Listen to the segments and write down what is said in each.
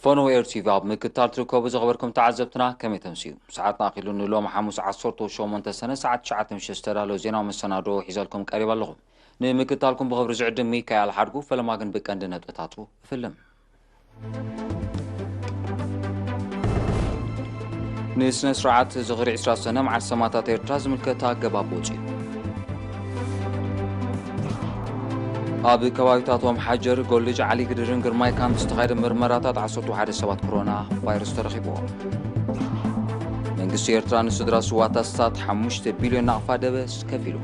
فونو ارتيفاب مكتال تركوب زغبركم تعذبتنا كم تمسيو ساعتنا أخيلو نلو محموس عصرتو شو منتسنة ساعة شعات مشسترالو زينا ومسنادو حيزالكم قريبا لغم نمكتالكم بغبر زعدم ميكا على حرقو فلما كن بك عندنا بتاتو فيلم نسنا سرعات زغري 10 سنة مع السماتات إرتراز ملكتا قبابوجي أبي كوايتاتهم حجر قولج علي قدرن قرماي كان تستغير مرمراتات عصوتو حد سبات كورونا فيروس ترخيبوهم من قصي إرتران سدرا سواتا ستات حموشت بليون نقفا دبس كفيلو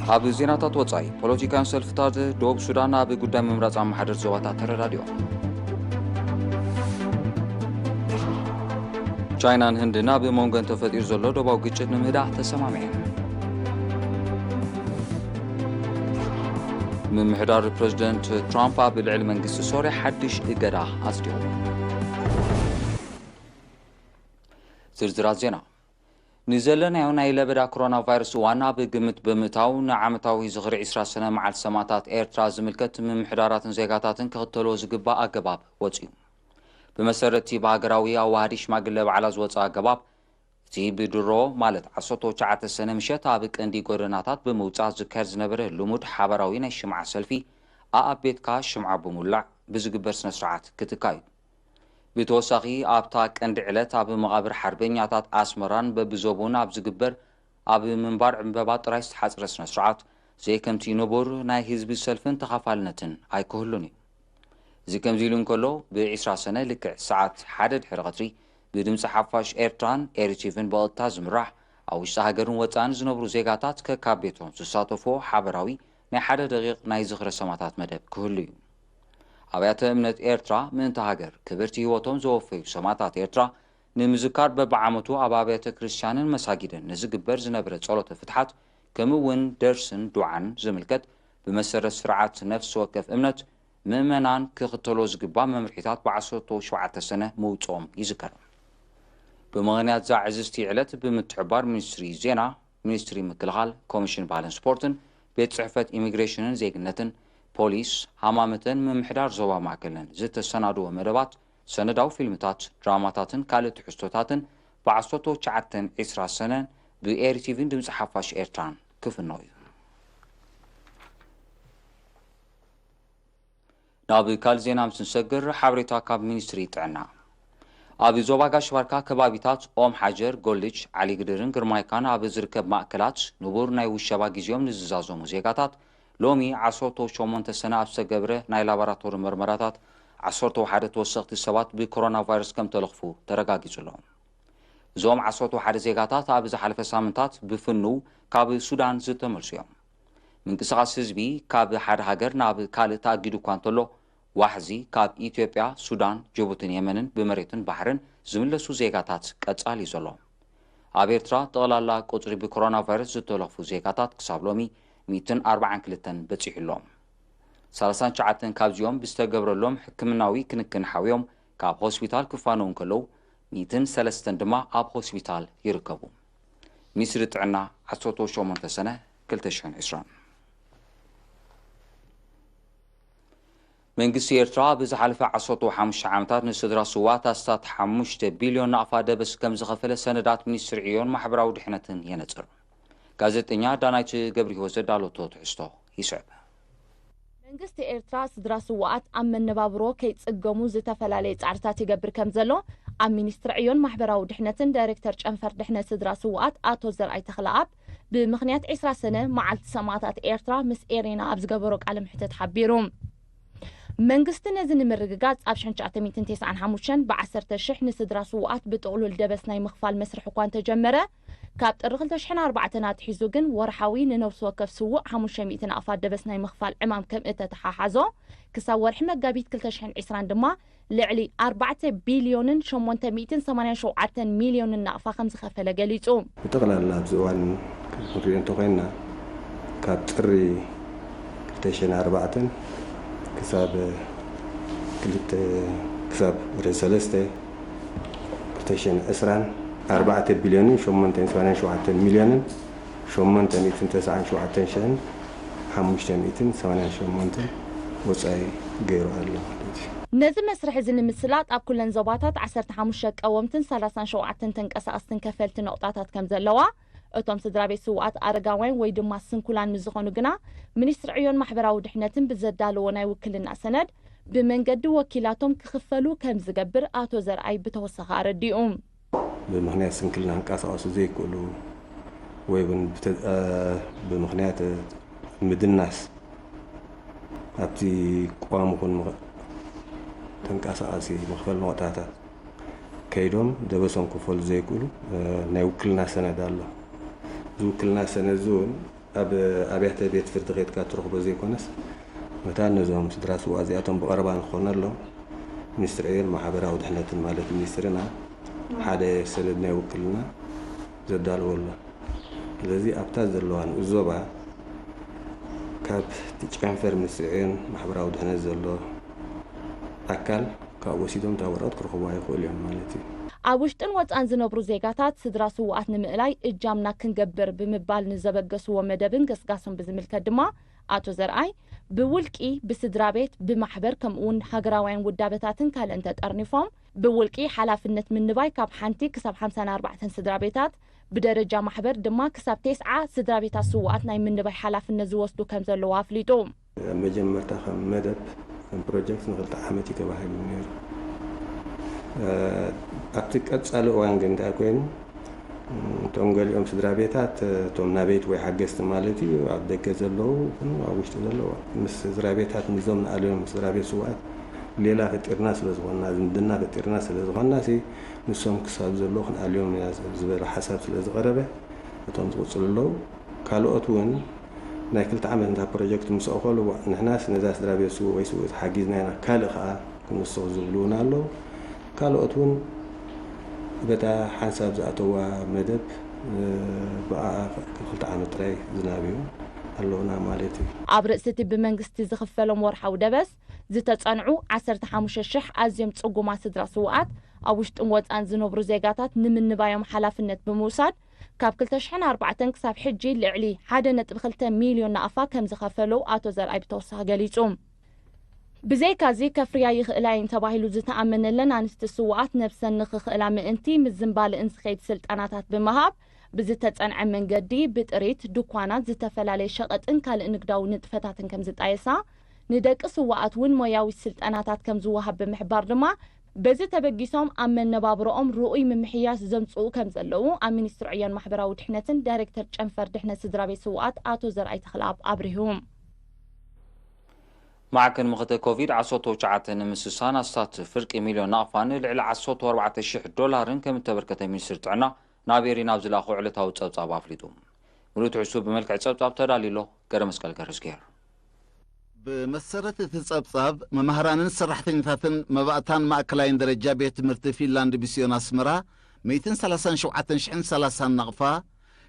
أبي زيناتات وطاي بولوتيكان سلفتات دوب سودان أبي قدام ممراز عم حدر زواتا تر راديو چاينان هندنا بمونغن تفتير زلو دوباو قيچت نمهدا تسمامين من محضار بريزيدنت ترامب بالعلم منقص سوريا حدش إقدا أصدقو زرزرات زينا نزلنا يونا إلى بدا كورونا فيروس وانا بقمت بمتاو نعمتاو زغري 10 سنة مع السماتات إيرتراز ملكت من محضارات زيقاتات كغتلو زقبا أقباب وطيو بمسارتي باقراوية وهاريش ما قلب على زوطا أقباب تي بدرو مالت عصوتو شعات السنة مشيت عابك اندي قرناتات بموتاز ذكرز نبره لمود حبراوين الشمع سلفي بيت كاش شمع بمولع بزقبر سنسرعات كتكايد بتوساقي آبتاك اند علت مغابر حربين يعطات اسمران ببزوبونا بزقبر منبار عمبابات رايست حاصر سنسرعات زي كمتي نبور ناي حزب السلفن تخافالنتن اي كهلوني زي كمزيلون كله ب10 سنة لك ساعات حدد حرقتري بدمس حفاش إيرتران إيرتيفن بقلتا زمراح أو يشتهاجرون وطان زنبرو زيغاتات ككابيتهم سساتفو حبراوي ناي حدا دقيق ناي زغر سماتات مدب كهليو أبيات امنت إيرترا من تهاجر كبرتي هوتهم زوفيو سماتات إيرترا نمزكار ببعامتو أبابيات كريستيانين مساجدن نزقبر زنبرت صولة فتحات كمون درسن دوعان زملكت بمسر سرعات نفس وكف امنت ممنان كختلو زقبا ممرحيتات بعصوتو 7 سنة موتهم يذكرون بمغنيات زا عززتي علت بمتحبار منستري زينا منستري مكلغال كوميشن بالانس سبورتن بيت صحفة إيميغريشنن زيقنتن بوليس هامامتن ممحدار زوا معكلن زت السنادو ومربات سنداو فيلمتات دراماتاتن كالت حستوتاتن بعصوتو 10 سنة بإير تيفين دمز حفاش إيرتران كيف النوي نابي كال زينا مسنسقر حبريتا كاب منستري تعنا أبي زوباقا شواركا كبابيتات أم حجر قولج علي قدرن قرمايكان أبي زركب مأكلات نبور ناي وشبا جيزيوم نززازو مزيقاتات لومي عصورتو شومونت السنة أبسا قبره ناي لابراتور مرمراتات عصورتو حادت وسقت السوات بكورونا فيروس كم تلغفو ترقاقي زلوم زوم عصورتو حاد زيقاتات أبي زحالف سامنتات بفنو كاب سودان زتمرسيوم من قصاص حزبي كاب حاد هاجر ناب كالتا قيدو كانتلو واحزي كاب إثيوبيا سودان جيبوتين يمنن بمريتن بحرن زملسو زيغاتات قصالي زلو أبيرترا تغلالا قطري بكورونا فيروس زتلغفو زيغاتات كسابلومي 242 بتصيحلوم 39 كابزيوم بستقبرلوم حكمناوي كنكن حاويوم كاب هوسبيتال كفانون كلو 203 دما اب هوسبيتال يركبو مصر طعنا 18 سنة كلتشن 20 من قصي إيرترا بزحلفة 15 عامتات نسدرا سواتا ستات 5 بليون نقفا دبس كم زغفل سندات منستر عيون محبراو دحنتن ينصر ጋዜጠኛ ዳናይት ገብሪ ወሰድ አሎቶ ተሕስቶ ይስዕብ መንግስቲ ኤርትራ ስድራ ስዋኣት ኣብ መነባብሮ ከይጽገሙ ዝተፈላለየ ጻዕርታት ይገብር ከም ዘሎ ኣብ ሚኒስትሪ ዕዮን ማሕበራዊ ድሕነትን ዳይሬክተር ጨንፈር ድሕነት ስድራ ስዋኣት ኣቶ ዘርኣይ ተኽለኣብ ብምኽንያት 20 ሰነ መዓልቲ ሰማዕታት ኤርትራ ምስ ኤሬና ኣብ ዝገበሮ ቃለ ምሕተት ሓቢሩ መንግስቲ ነዚ ንምርግጋጽ ኣብ 1995 ብ10,000 ንስድራ ስዋኣት ብጥቕሉል ደበስ ናይ ምኽፋል መስርሕ እኳ እንተጀመረ ካብ ጥሪ 2004 ናትሒዙ ግን ወርሓዊ ንነብሲ ወከፍ ስውእ 500 ኣፋት ደበስ ናይ ምኽፋል ዕማም ከም እተተሓሓዞ ክሳብ ወርሒ መጋቢት 2020 ድማ ልዕሊ 4 ቢልዮንን 887 ሚልዮንን ናቕፋ ከም ዝኸፈለ ገሊጹ ብጠቕላላ ዝዋን ክንሪኦ እንተኾይና ካብ ጥሪ 2004 كساب وده 4 بليون 887 مليون 897 588 ወጻይ ገይሩ ኣሎ ነዚ መስርሕ እዚ ንምስላጥ ኣብ ኩለን ዞባታት 15 ቀወምትን 37 ተንቀሳቐስትን ከፈልቲ ነቑጣታት ከም ዘለዋ እቶም ስድራ ቤት ስውኣት ኣረጋውያን ወይ ድማ ስንኩላን ንዝኾኑ ግና ሚኒስትሪ ዕዮን ማሕበራዊ ድሕነትን ብዘዳለዎ ናይ ውክልና ሰነድ ብመንገዲ ወኪላቶም ክኽፈሉ ከም ዝገብር ኣቶ ዘርኣይ ብተወሳኺ ኣረዲኡ ብምክንያት ስንክልና እንቃሳቀሱ ዘይክእሉ ወይ ብምክንያት ምድናስ ኣብቲ ቋሙ ኩን ተንቀሳቀሲ መክፈል ነቑጣታት ከይዶም ደበሶም ክፈሉ ዘይክእሉ ናይ ውክልና ሰነድ ኣሎ ዝውክልና ሰነድ እውን ኣብ ኣብያተ ቤት ፍርዲ ከይድካ ትረኽቦ ዘይኮነስ መታ ነዞም ስድራ ስውኣት እዚኣቶም ብቐረባ ንክኾኑ ኣለዎም ሚኒስትሪ ዕዮን ማሕበራዊ ድሕነትን ማለት ሚኒስትርና ሓደ ሰነድ ናይ ውክልና ዘዳልዎ ኣሎ ስለዚ ኣብታ ዘለዋ ንእዞባ ካብ ጨንፈር ሚኒስትሪ ዕዮን ማሕበራዊ ድሕነት ዘሎ ኣካል ካብ ወሲዶም እታ ወረቐት ክረኽቡ ኣይኽእሉ እዮም ማለት እዩ ኣብ ውሽጥን ወፃን ዝነብሩ ዜጋታት ስድራ ስውኣት ንምእላይ እጃምና ክንገብር ብምባል ንዘበገስዎ መደብን ገስጋሶም ብዝምልከት ድማ ኣቶ ዘርኣይ ብውልቂ ብስድራ ቤት ብማሕበር ከምኡውን ሃገራውያን ውዳበታትን ካልእን ተጠርኒፎም ብውልቂ ሓላፍነት ምንባይ ካብ 1 ክሳብ 54 ስድራ ቤታት ብደረጃ ማሕበር ድማ ክሳብ 9 ስድራ ቤታት ስውኣት ናይ ምንባይ ሓላፍነት ዝወስዱ ከም ዘለዎ ኣፍሊጡ መጀመርታ ከም መደብ ከም ፕሮጀክት ንኽልተ ዓመት ተባሂሉ ነይሩ ኣብቲ ቀጻሊ እዋን ግን እንታይ ኮይኑ እቶም ገሊኦም ስድራ ቤታት እቶም ናቤት ወይ ሓገዝቲ ማለት እዩ ኣብ ደገ ዘለዉ ኣብ ውሽጢ ዘለዉ ምስ ስድራ ቤታት ንዞም ንኣልዮም ስድራ ቤት ስውኣት ሌላ ፍጢርና ስለ ዝኾንና ዝምድና ፍጢርና ስለ ዝኾንና ንሶም ክሳብ ዘለዉ ክንኣልዮም ዝበለ ሓሳብ ስለ ዝቐረበ እቶም ዝቕፅሉ ኣለዉ ካልኦት እውን ናይ 2 ዓመት እንታ ፕሮጀክት ምስ ኣኸሉ ንሕናስ ነዛ ስድራ ቤት ስው ወይ ስውእት ሓጊዝና ኢና ካልእ ከዓ ክንወስኽ ዝብሉ እውን ኣለዉ ካልኦት እውን በታ ሓንሳብ ዝኣተዋ መደብ ብኣ 2 ዓመት ጥራይ ዝናብዩ ኣለውና ማለት እዩ ኣብ ርእስቲ ብመንግስቲ ዝኽፈሎም ወርሓዊ ደበስ ዝተጸንዑ 15,000 ኣዝዮም ጽጉማት ስድራ ስውኣት ኣብ ውሽጥን ወፃን ዝነብሩ ዜጋታት ንምንባዮም ሓላፍነት ብምውሳድ ካብ 2004 ክሳብ ሕጂ ልዕሊ 1.2 ሚልዮን ናኣፋ ከም ዝኸፈሉ ኣቶ ዘርኣይ ብተወሳኺ ገሊጹ ብዘይካዚ ከፍርያ ይኽእላ እየን ተባሂሉ ዝተኣመነለን ኣንስቲ ስውኣት ነብሰን ንኽኽእላ ምእንቲ ምዝምባልእን ዝኸይድ ስልጠናታት ብምሃብ ብዝተጸንዐ መንገዲ ብጥሪት ድኳናት ዝተፈላለየ ሸቐጥን ካልእ ንግዳዊ ንጥፈታትን ከም ዝጣየሳ ንደቂ ስውኣት እውን ሞያዊ ስልጠናታት ከም ዝወሃብ ብምሕባር ድማ በዚ ተበጊሶም ኣብ መነባብሮኦም ርኡይ ምምሕያሽ ዘምጽኡ ከም ዘለዉ ኣብ ሚኒስትሪ ዕዮን ማሕበራዊ ድሕነትን ዳይሬክተር ጨንፈር ድሕነት ስድራ ቤት ስውኣት ኣቶ ዘርኣይ ተኽለኣብ ኣብሪሁም معكن مخته كوفيد 19 ንምስሳን ኣስታት ፍርቂ ሚልዮን ናቕፋን ልዕሊ 14,000 ዶላርን ከም ተበርከተ ሚኒስትሪ ጥዕና ናቤሪ ናብ ዝላኹ ዕለታዊ ፀብጻብ ኣፍሊጡ ሙሉእ ትሕሱ ብመልክዕ ፀብጻብ ተዳሊሎ ገረ መስቀል ገርዝጌር بمسرة تتصبصب ممهرانن سرحتنيتاتن مبأتان مأكلاين درجة بيت تمرت فنلاند بسيون أسمرا 237,030 نقفة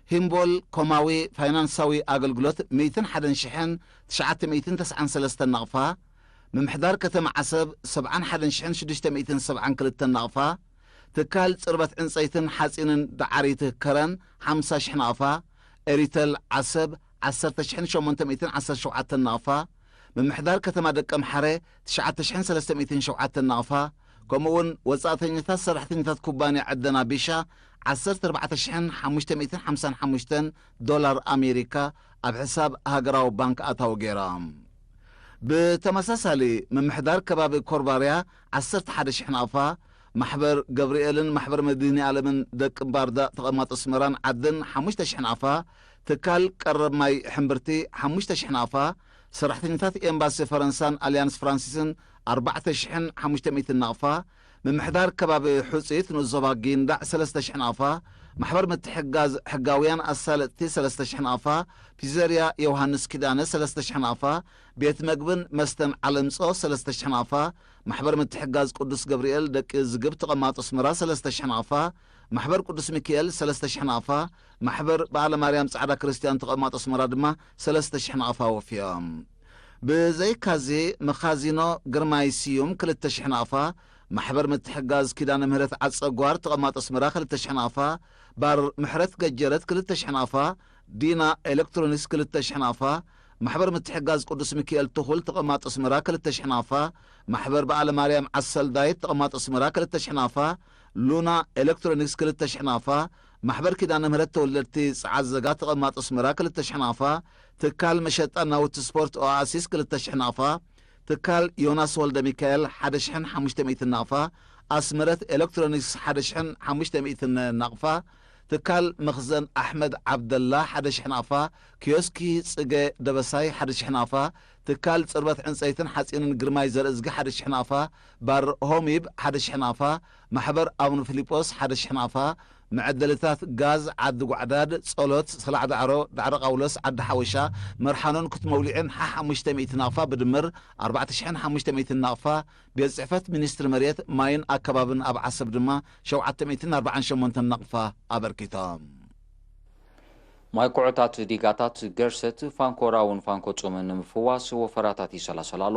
هيمبول كوماوي فاينانساوي أغلغلوت 201,993 نقفة ممحدار كتم عسب 71,672 نقفة تكال صربت انصيتن حاسينن دعاريت كرن 50,000 نقفة اريتل عسب 10,817 نقفة ممحدار كتما دقم حري 9,307 نقفة كمون وصاتنيتات سرحتنيتات كوباني عدنا بيشا 14,555 دولار أمريكا بحساب هاجراو بنك أتاو جيرام بتمساسالي ممحدار كباب كورباريا 11,000 نقفة محبر جبريلن محبر مديني علمن دك باردا تقمات اسمران عدن 5,000 نقفة تكال قرب ماي حمبرتي 5,000 نقفة سرحتنيتات إمباسي فرنسان أليانس فرانسيسن 4,500 نقفة من محدار كباب حسيت نزباقين دع 3,000 نقفة محبر متحجاز حجاويان السالتي 3,000 نقفة بيزاريا يوهانس كيدانة 3,000 نقفة بيت مقبن مستم علمصو 3,000 نقفة محبر متحجاز قدس جبريل دك زقب تقمات اسمرا 3,000 نقفة محبر قدس ميكيل 3,000 نقفة محبر بعلى مريم سعادة كريستيان تقمات اسمرا دما 3,000 نقفة وفيام بزي كازي مخازينو جرمايسيوم 3,000 نقفة محبر متحجاز كيدان مهرت عصقوار تقمات اسمرا 3,000 نقفة بار محرت ججرت 3,000 نقفة دينا الكترونيكس 3,000 نقفة محبر متحجاز قدس ميكيل تخول تقمات اسمرا كل التشحنافة محبر بقال مريم عسل دايت تقمات اسمرا كل التشحنافة لونا إلكترونيكس كل التشحنافة محبر كده أنا مرت ولرتي عزقات تقمات اسمرا كل التشحنافة تكال مشت أنا وتسبورت أواسيس كل التشحنافة تكال يوناس ولد ميكيل حدشحن 500 النافة أسمرت إلكترونيكس حدشحن 500 النقفة تكال مخزن أحمد عبد الله حدش حنافة كيوسكي صقي دبساي حدش حنافة تكال صربت عنصيتن حسين قرماي زرزق حدش حنافة بار هوميب حدش حنافة محبر أبن فيليبوس حدش حنافة معدلتات غاز عد وعداد صولوت صلع دعر قولس عد حوشا مرحانون كنت مولعين حا 500 نافة بدمر 4500 نافة بيزعفت منستر مريت ماين أكبابن أب عصب دما 748 نقفة أبركتام ማይ ኩዕታት ዲጋታት ገርሰት ፋንኮራውን ፋንኮ ጾመን ምፍዋስ ወፈራታት ይሰላሰላሎ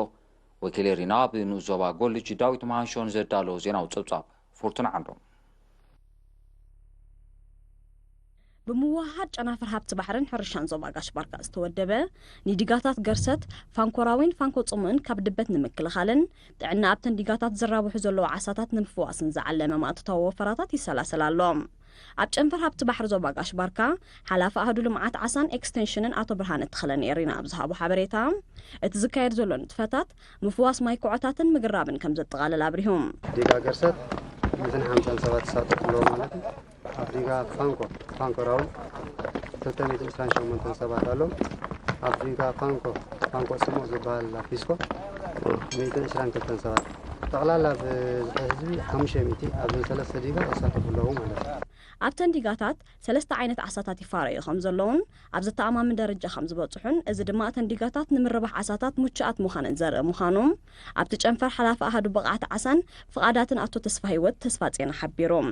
ወኪሌሪና ብንዞባ ጎልጅ ዳዊት ማንሾን ዘዳሎ ዜናው ጸብጻብ ፉርቱን ዓንዶም بمواحد ጨናፍር ሃብቲ ባሕርን ሕርሻን ዞባ ጋሽ ባርካ ዝተወደበ ንዲጋታት ገርሰት ፋንኮራዊን ፋንኮ ጾመን ካብ ድበት ንምክልኻልን ጥዕና ኣብተን ዲጋታት ዝራብሑ ዘለዉ ዓሳታት ንምፍዋስን ዝዓለመ ማእትታዊ ወፈራታት ይሰላሰላሎም ኣብ ጨንፈር ሃብቲ ባሕሪ ዞባ ጋሽ ባርካ ሓላፊ ኣህዱ ልምዓት ዓሳን ኤክስቴንሽንን ኣቶ ብርሃነ ተኽለን የሪና ኣብ ዝሃቡ ሓበሬታ እቲ ዝካየድ ዘሎ ንጥፈታት ምፍዋስ ማይ ኩዕታትን ምግራብን ከም ዘጠቓልል ኣብሪሁም ዲጋ ገርሰት 257 ተሳተፍሎ ማለት ዲጋ ፋንኮ ራውን 228 ሰባት ኣሎ ኣብ ዲጋ ፋንኮ ስሙ ዝበሃል ፊስኮ 122 ሰባት ጠቕላላ ብህዝቢ 500 ኣብ ሰለስተ ዲጋ ተሳተፍሎ ማለት ኣብተን ዲጋታት ሰለስተ ዓይነት ዓሳታት ይፋረዩ ከም ዘለውን ኣብ ዝተኣማምን ደረጃ ከም ዝበፅሑን እዚ ድማ እተን ዲጋታት ንምርባሕ ዓሳታት ሙችኣት ምዃነን ዘርኢ ምዃኖም ኣብቲ ጨንፈር ሓላፊ ኣሃዱ ብቕዓቲ ዓሳን ፍቓዳትን ኣቶ ተስፋ ሂወት ተስፋፅና ሓቢሮም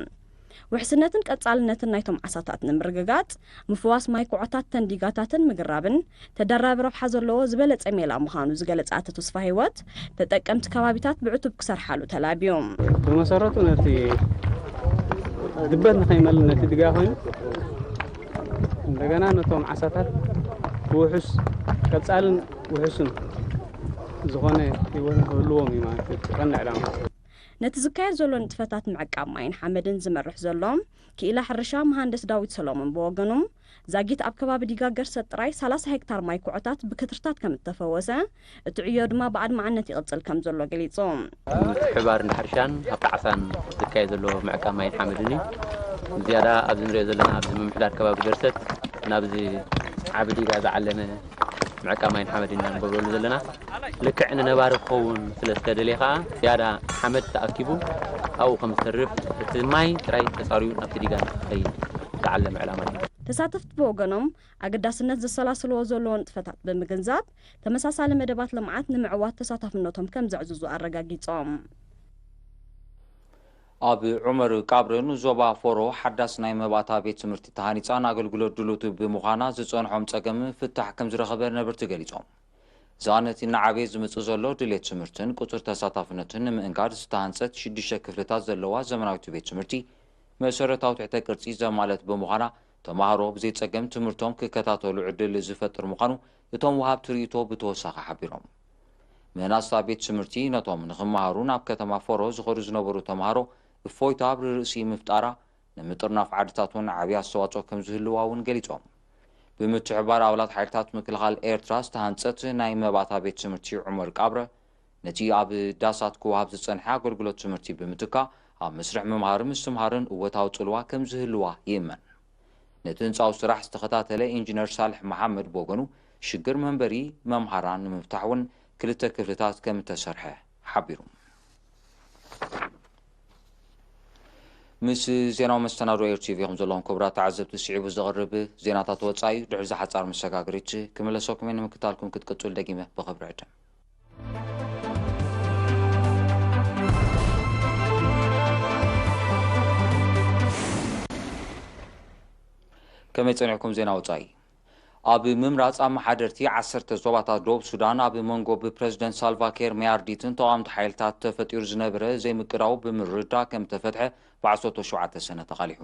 ውሕስነትን ቀጻልነትን ናይቶም ዓሳታት ንምርግጋጽ ምፍዋስ ማይ ኩዕታት ተን ዲጋታትን ምግራብን ተደራቢ ረብሓ ዘለዎ ዝበለጸ ሜላ ምዃኑ ዝገለጸ ኣቶ ተስፋ ሂወት ተጠቀምቲ ከባቢታት ብዕቱብ ክሰርሓሉ ተላቢዮም ብመሰረቱ ነቲ ድበት ንኸይመልእ ነቲ ድጋ ኮይኑ እንደገና ነቶም ዓሳታት ውሑስ ቀጻልን ውሑስን ዝኾነ ህይወት ክህልዎም እዩ ማለት እዩ ቀንዲ ዕላማ ነቲ ዝካየድ ዘሎ ንጥፈታት ምዕቃብ ማይን ሓመድን ዝመርሕ ዘሎም ክኢላ ሕርሻ መሃንደስ ዳዊት ሰሎሞን ብወገኖም ዛጊት ኣብ ከባቢ ዲጋ ገርሰት ጥራይ 30 ሄክታር ማይ ኩዕታት ብክትርታት ከም ዝተፈወሰ እቲ ዕዮ ድማ ብዓድማዓነት ይቕፅል ከም ዘሎ ገሊፆም ምትሕብባር ሕርሻን ኣብቲ ዓሳን ዝካየድ ዘሎ ምዕቃብ ማይን ሓመድን እዩ ዝያዳ ኣብዚ ንሪኦ ዘለና ኣብዚ ምምሕዳር ከባቢ ገርሰት ናብዚ ዓብ ዲጋ ዝዓለመ معكا ماين حمد إننا نقول لنا لك عنا نبار خون ثلاثة دليخة زيادة حمد تأكيبه أو خمس الرف الماي تراي تساريون أبتديجان أي تعلم علامات ተሳተፍቲ ብወገኖም ኣገዳስነት ዘሰላስልዎ ዘለዎን ጥፈታት ብምግንዛብ ተመሳሳሊ መደባት ልምዓት ንምዕዋት ተሳታፍነቶም ከም ዘዕዝዙ ኣረጋጊጾም ኣብ ዑመር ቃብርን ዞባ ፎሮ ሓዳስ ናይ መባእታ ቤት ትምህርቲ ተሃኒፃን ኣገልግሎት ድሉት ብምዃና ዝፀንሖም ፀገም ፍታሕ ከም ዝረኸበ ነበርቲ ገሊፆም ዛነት ንዓበይ ዝምፅእ ዘሎ ድሌት ትምህርትን ቁፅር ተሳታፍነትን ንምእንጋድ ዝተሃንፀት 6 ክፍልታት ዘለዋ ዘመናዊት ቤት ትምህርቲ መሰረታዊ ትሕተ ቅርፂ ዘማለት ብምዃና ተማሃሮ ብዘይ ፀገም ትምህርቶም ክከታተሉ ዕድል ዝፈጥር ምዃኑ እቶም ወሃብ ትርኢቶ ብተወሳኺ ሓቢሮም መናስታ ቤት ትምህርቲ ነቶም ንኽመሃሩ ናብ ከተማ ፎሮ ዝኸዱ ዝነበሩ ተማሃሮ እፎይታ ብርእሲ ምፍጣራ ንምጥርናፍ ዓድታትን ዓብዪ ኣስተዋፅኦ ከም ዝህልዋ እውን ገሊፆም ብምትሕብባር ኣባላት ሓይልታት ምክልኻል ኤርትራ ዝተሃንፀት ናይ መባእታ ቤት ትምህርቲ ዑመር ቃብረ ነቲ ኣብ ዳሳት ክወሃብ ዝፀንሐ ኣገልግሎት ትምህርቲ ብምትካ ኣብ መስርሕ ምምሃር ምስትምሃርን እወታዊ ፅልዋ ከም ዝህልዋ ይእመን ነቲ ህንፃዊ ስራሕ ዝተኸታተለ ኢንጂነር ሳልሕ መሓመድ ብወገኑ ሽግር መንበሪ መምሃራን ንምፍታሕ እውን 2 ክፍልታት ከም ተሰርሐ ሓቢሩ ምስ ዜናው መስተናዶ ኤርቲቪ ከም ዘለኹም ክቡራት ተዓዘብቲ ስዒቡ ዝቐርብ ዜናታት ወፃኢ ድሕሪ ዝሓፃር መሰጋገሪት ክምለሰኩም ንምክታልኩም ክትቅፅሉ ደጊመ ብኽብሪ ዕድም كما يصنعكم زينا وطاي أبي ممراس أم حدرتي 10 ዞባታት ደቡብ ሱዳን ኣብ መንጎ ብፕሬዝደንት ሳልቫኪር ሚያርዲትን ተቃዋምቲ ሓይልታት ተፈጢሩ ዝነበረ ዘይምቅራው ብምርዳ ከም ተፈትሐ ብ17 ሰነ ተቃሊሑ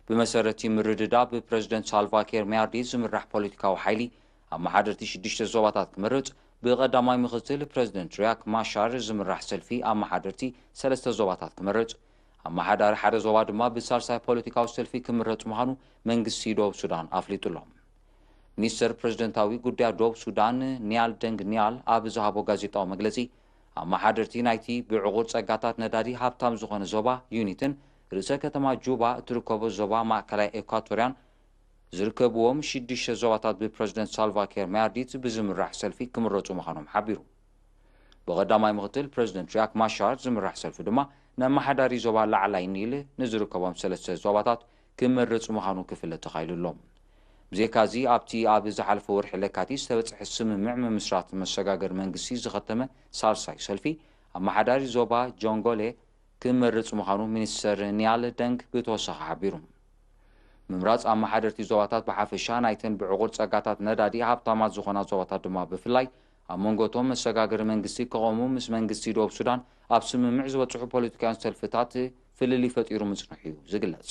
ብመሰረቲ ምርድዳ ብፕሬዝደንት ሳልቫኪር ሚያርዲት ዝምራሕ ፖለቲካዊ ሓይሊ ኣመሓደርቲ 6 ዞባታት ክመርጽ ብቐዳማይ ምክትል ፕረዚደንት ሪያክ ማሻር ዝምራሕ ሰልፊ ኣመሓደርቲ 3 ዞባታት ክመርጽ ኣመሓዳሪ ሓደ ዞባ ድማ ብሳልሳይ ፖለቲካዊ ሰልፊ ክምረጽ ምዃኑ መንግስቲ ደቡብ ሱዳን ኣፍሊጡሎም ሚኒስተር ፕረዚደንታዊ ጉዳይ ደቡብ ሱዳን ኒያል ደንግ ኒያል ኣብ ዝሃቦ ጋዜጣዊ መግለጺ ኣመሓደርቲ ናይቲ ብዕቑር ጸጋታት ነዳዲ ሃብታም ዝኾነ ዞባ ዩኒትን ርእሰ ከተማ ጁባ እትርከቦ ዞባ ማእከላይ ኤኳቶርያን ዝርከብዎም 6 ዞባታት ብፕረዚደንት ሳልቫኪር ማያርዲት ብዝምራሕ ሰልፊ ክምረጹ ምዃኖም ሓቢሩ ብቐዳማይ ምክትል ፕረዚደንት ሪያክ ማሻር ዝምራሕ ሰልፊ ድማ ንኣመሓዳሪ ዞባ ላዕላይ ኒል ንዝርከቦም 3 ዞባታት ክመርጽ ምዃኑ ክፍለጥ ተኻኢሉሎም ብዘይካዚ ኣብቲ ኣብ ዝሓለፈ ወርሒ ለካቲት ዝተበጽሐ ስምምዕ ምምስራት መሰጋገር መንግስቲ ዝኸተመ ሳልሳይ ሰልፊ ኣመሓዳሪ ዞባ ጆንጎሌ ክመርጽ ምዃኑ ሚኒስተር ኒያል ደንግ ብተወሳኺ ሓቢሩ ምምራጽ ኣመሓደርቲ ዞባታት ብሓፈሻ ናይተን ብዕቑር ጸጋታት ነዳዲ ሃብታማት ዝኾና ዞባታት ድማ ብፍላይ ኣብ መንጎቶም መሰጋገሪ መንግስቲ ከቐሙ ምስ መንግስቲ ደቡብ ሱዳን ኣብ ስምምዕ ዝበጽሑ ፖለቲካውያን ሰልፍታት ፍልልይ ፈጢሩ ምጽንሑ እዩ ዝግለጽ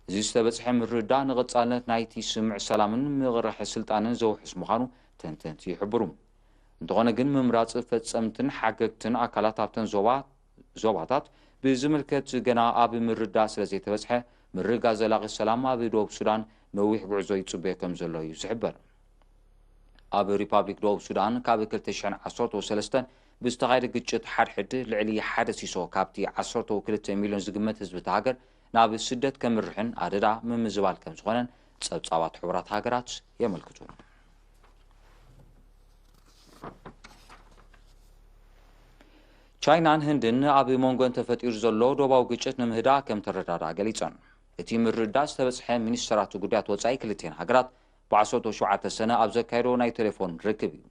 እዚ ዝተበጽሐ ምርዳእ ንቐጻልነት ናይቲ ስምዕ ሰላምን ምቕራሕ ስልጣንን ዘውሕስ ምዃኑ ተንተንቲ ይሕብሩ እንተኾነ ግን ምምራጽ ፈጸምትን ሓገግትን ኣካላት ኣብተን ዞባታት ብዝምልከት ገና ኣብ ምርዳእ ስለ ዘይተበጽሐ ምርጋ ዘላቒ ሰላም ኣብ ደቡብ ሱዳን ነዊሕ ጉዕዞ ይጽበዮ ከም ዘሎ እዩ ዝሕበር ኣብ ሪፓብሊክ ደቡብ ሱዳን ካብ 2013 ብዝተኻየደ ግጭት ሓድሕድ ልዕሊ 1 ሲሶ ካብቲ 12 ሚልዮን ዝግመት ህዝቢ እቲ ሃገር ናብ ስደት ከምርሕን ኣደዳ ምምዝባል ከም ዝኾነን ጸብጻባት ሕቡራት ሃገራት የመልክቱ ቻይናን ህንድን ኣብ መንጎን ተፈጢሩ ዘሎ ዶባዊ ግጭት ንምህዳእ ከም ተረዳድኣ ገሊጸን እቲ ምርዳእ ዝተበጽሐ ሚኒስትራት ጉዳያት ወጻኢ ክልቴን ሃገራት ብ17 ሰነ ኣብ ዘካየዶ ናይ ቴሌፎን ርክብ እዩ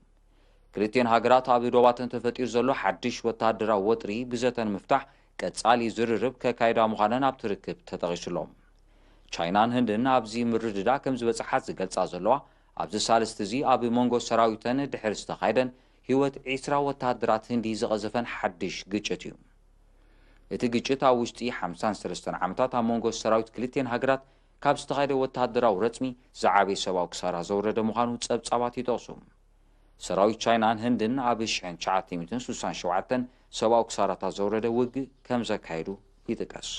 ክልቴን ሃገራት ኣብ ዶባተን ተፈጢሩ ዘሎ ሓድሽ ወተሃደራዊ ወጥሪ ብዘተን ምፍታሕ ቀጻሊ ዝርርብ ከካይዳ ምዃነን ኣብቲ ርክብ ተጠቒሱሎም ቻይናን ህንድን ኣብዚ ምርድዳእ ከም ዝበጽሓት ዝገልጻ ዘለዋ ኣብዚ ሳልስቲ እዚ ኣብ መንጎ ሰራዊተን ድሕሪ ዝተኻየደን ህይወት 20 ወተሃደራት ህንዲ ዝቐዘፈን ሓድሽ ግጭት እዩ እቲ ግጭት ኣብ ውሽጢ 53 ዓመታት ኣብ መንጎ ሰራዊት ክልቴን ሃገራት ካብ ዝተኻየደ ወተሃደራዊ ረጽሚ ዝዓበየ ሰብኣዊ ክሳራ ዘውረደ ምዃኑ ጸብጻባት ይጠቕሱ ሰራዊት ቻይናን ህንድን ኣብ 1967 ሰብኣዊ ክሳራታት ዘውረደ ውግእ ከም ዘካየዱ ይጥቀስ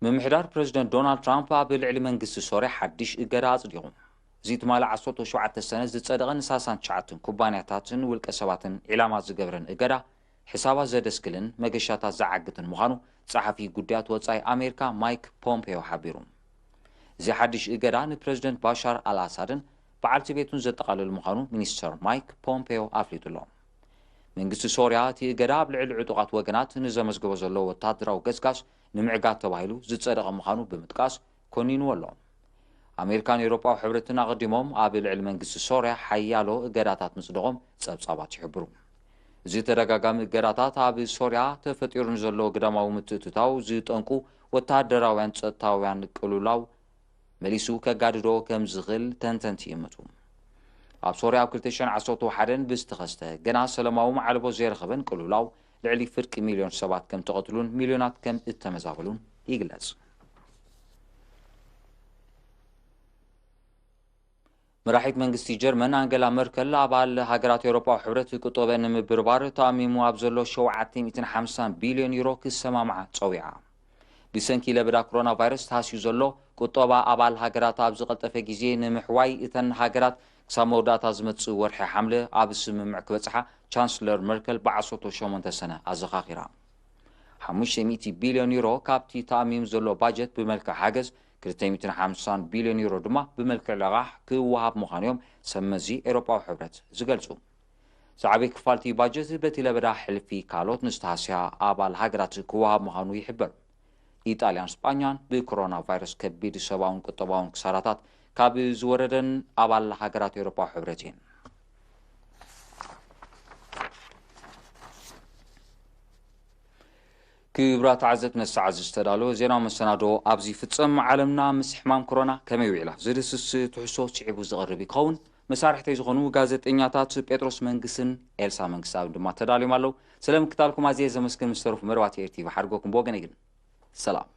ምምሕዳር ፕረዚደንት ዶናልድ ትራምፕ ኣብ ልዕሊ መንግስቲ ሶርያ ሓድሽ እገዳ ኣጽዲቑ እዚ ትማሊ 17 ሰነ ዝጸደቐ ን69 ኩባንያታትን ውልቀ ሰባትን ዒላማ ዝገብረን እገዳ ሕሳባት ዘደስክልን መገሻታት ዝዓግትን ምዃኑ ጸሓፊ ጉዳያት ወጻኢ ኣሜሪካ ማይክ ፖምፔዮ ሓቢሩ እዚ ሓድሽ እገዳ ንፕረዚደንት ባሻር አልኣሳድን በዓልቲ ቤቱን ዘጠቓልል ምዃኑ ሚኒስተር ማይክ ፖምፔዮ ኣፍሊጡሎም መንግስቲ ሶርያ እቲ እገዳ ኣብ ልዕሊ ዕጡቓት ወገናት ንዘመዝግቦ ዘሎ ወተሃደራዊ ገስጋስ ንምዕጋት ተባሂሉ ዝጸደቐ ምዃኑ ብምጥቃስ ኮኒንዎ ኣሎ ኣሜሪካን ኤውሮጳዊ ሕብረትን ኣቐዲሞም ኣብ ልዕሊ መንግስቲ ሶርያ ሓያሎ እገዳታት ምጽደቖም ጸብጻባት ይሕብሩ እዚ ተደጋጋሚ እገዳታት ኣብ ሶርያ ተፈጢሩ ንዘሎ ግዳማዊ ምትእትታው ዝጠንቁ ወተሃደራውያን ጸጥታውያን ቅልውላው መሊሱ ከጋድዶ ከም ዝኽእል ተንተንቲ ይእምቱ ኣብ ሶርያ ኣብ 2011 ብዝተኸስተ ገና ሰላማዊ ማዕልቦ ዘይረኸበን ቅልውላው ልዕሊ ፍርቂ ሚልዮን ሰባት ከም ተቐትሉን ሚልዮናት ከም እተመዛበሉን ይግለጽ መራሒት መንግስቲ ጀርመን አንገላ መርከል ኣባል ሃገራት ኤውሮጳዊ ሕብረት ቁጠበ ንምብርባር ተኣሚሙ ኣብ ዘሎ 750 ቢልዮን ዩሮ ክሰማምዓ ጸዊዓ ብሰንኪ ለበዳ ኮሮና ቫይረስ ተሃስዩ ዘሎ ቁጠባ ኣባል ሃገራት ኣብ ዝቐልጠፈ ግዜ ንምሕዋይ እተን ሃገራት ክሳብ መወዳእታ ዝመጽእ ወርሒ ሓምለ ኣብ ስምምዕ ክበጽሓ ቻንስለር መርከል ብ18 ሰነ ኣዘኻኺራ 500 ቢልዮን ዩሮ ካብቲ ተኣሚሙ ዘሎ ባጀት ብመልክዕ ሓገዝ 250 ቢልዮን ዩሮ ድማ ብመልክዕ ልቓሕ ክወሃብ ምዃኖም ሰመዚ ኤውሮጳዊ ሕብረት ዝገልጹ ዝዓበየ ክፋልቲ ባጀት በቲ ለበዳ ሕልፊ ካልኦት ንዝተሃስያ ኣባል ሃገራት ክወሃብ ምዃኑ ይሕበር ኢጣልያን ስጳኛን ብኮሮና ቫይረስ ከቢድ ሰብኣውን ቁጠባውን ክሳራታት ካብ ዝወረደን ኣባል ሃገራት ኤውሮጳዊ ሕብረት እየን ክብራት ዓዘት ነሳዓት ዝተዳለወ ዜናዊ መሰናዶ ኣብዚ ፍጸም ዓለምና ምስ ሕማም ኮሮና ከመይ ውዒላ ዝድስስ ትሕሶ ስዒቡ ዝቐርብ ይኸውን መሳርሕተይ ዝኾኑ ጋዜጠኛታት ጴጥሮስ መንግስትን ኤልሳ መንግስታዊ ድማ ተዳልዮም ኣለዉ ስለምክታልኩም ኣዝየ ዘመስግን ምስ ተረፉ መርባት ኤርቲቪ ሓድጎኩም ብወገነይ ግን ሰላም